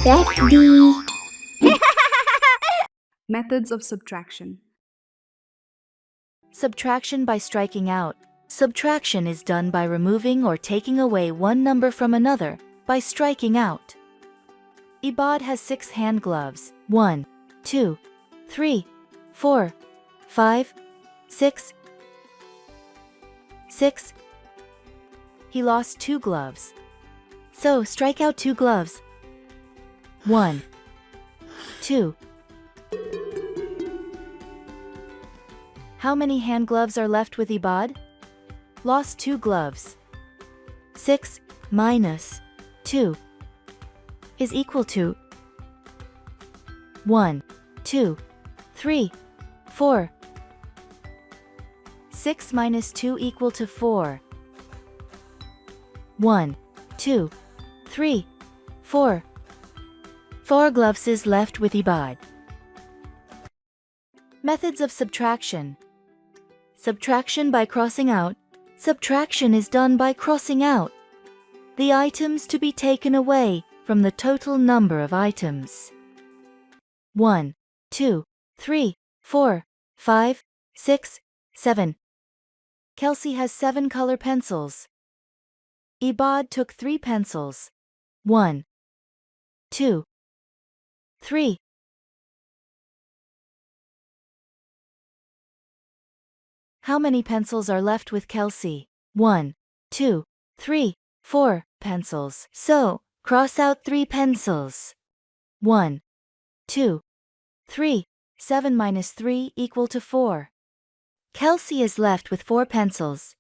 Press D. Methods of subtraction. Subtraction by striking out. Subtraction is done by removing or taking away one number from another by striking out. Ibad has 6 hand gloves. 1, 2, 3, 4, 5, 6. 6. He lost 2 gloves. So strike out 2 gloves. 1, 2. How many hand gloves are left with Ibad? Lost 2 gloves. 6 minus 2 is equal to 1, 2, 3, 4. 6 minus 2 equal to 4. 1, 2, 3, 4. 4 gloves is left with Ibad. Methods of subtraction. Subtraction by crossing out. Subtraction is done by crossing out the items to be taken away from the total number of items. 1, 2, 3, 4, 5, 6, 7. Kelsey has 7 color pencils. Ibad took 3 pencils. 1, 2, 3. How many pencils are left with Kelsey? 1, 2, 3, 4 pencils. So, cross out 3 pencils. 1, 2, 3. 7 minus 3 equal to 4. Kelsey is left with 4 pencils.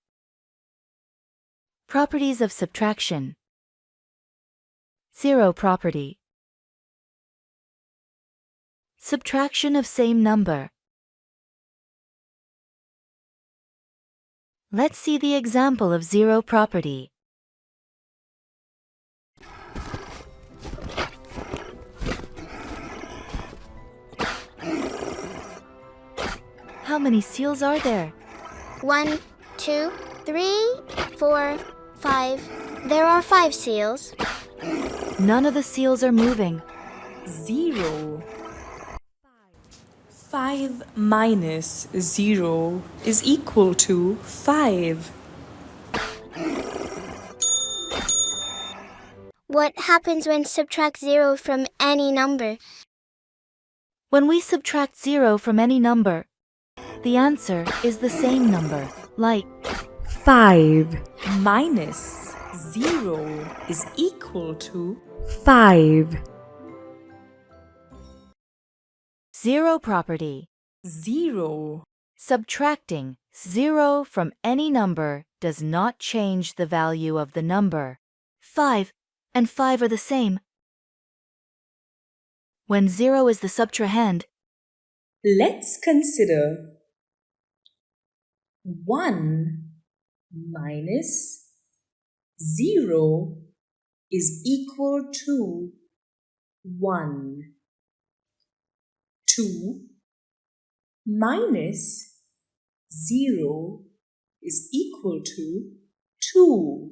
Properties of subtraction. Zero property. Subtraction of same number. Let's see the example of zero property. How many seals are there? 1, 2, 3, 4, 5. There are 5 seals. None of the seals are moving. 0. 5 minus 0 is equal to 5. What happens when subtract 0 from any number? When we subtract 0 from any number, the answer is the same number, like 5 minus 0 is equal to 5. zero property. 0. Subtracting 0 from any number does not change the value of the number. 5 and 5 are the same. When 0 is the subtrahend, Let's consider 1 minus 0 is equal to 1. 2 minus 0 is equal to 2.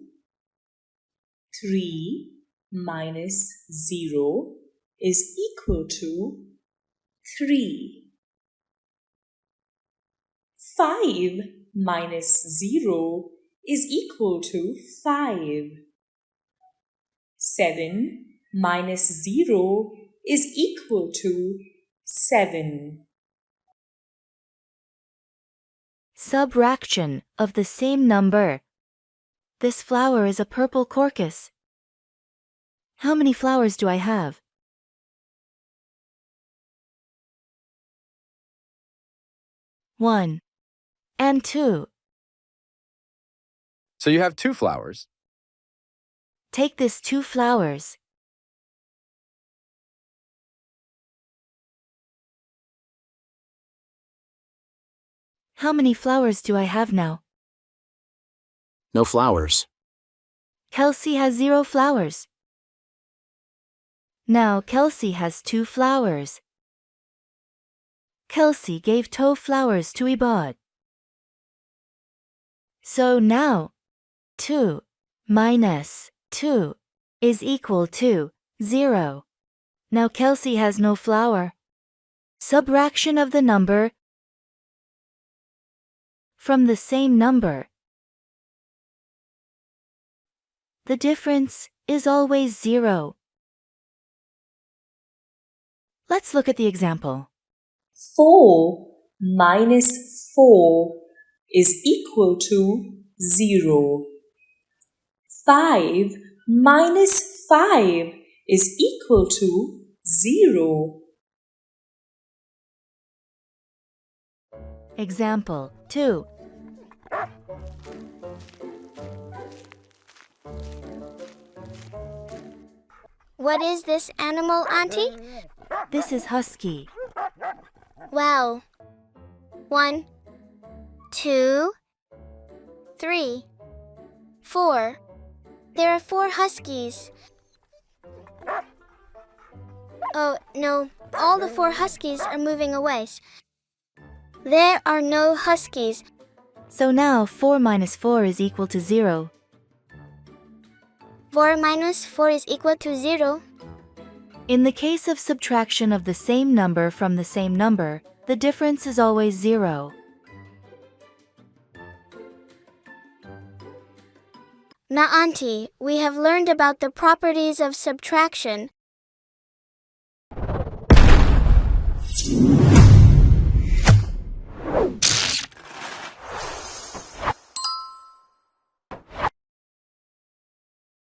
3 minus 0 is equal to 3. 5 minus 0 is equal to 5. 7 minus 0 is equal to 7. subtraction of the same number. This flower is a purple crocus. How many flowers do I have? 1 and 2. So you have 2 flowers. Take this 2 flowers. How many flowers do I have now? No flowers. Kelsey has 0 flowers. Now Kelsey has 2 flowers. Kelsey gave 2 flowers to Ibad. So now, 2 minus 2 is equal to 0. Now Kelsey has no flour. Subtraction of the number from the same number. The difference is always 0. Let's look at the example. 4 minus 4 is equal to 0. 5 minus 5 is equal to 0. Example 2. What is this animal, Auntie? This is husky. Wow. 1, 2, 3, 4. There are 4 huskies. Oh, no. All the 4 huskies are moving away. There are no huskies. So now 4 minus 4 is equal to 0. 4 minus 4 is equal to 0. In the case of subtraction of the same number from the same number, the difference is always 0. Now, Auntie, we have learned about the properties of subtraction.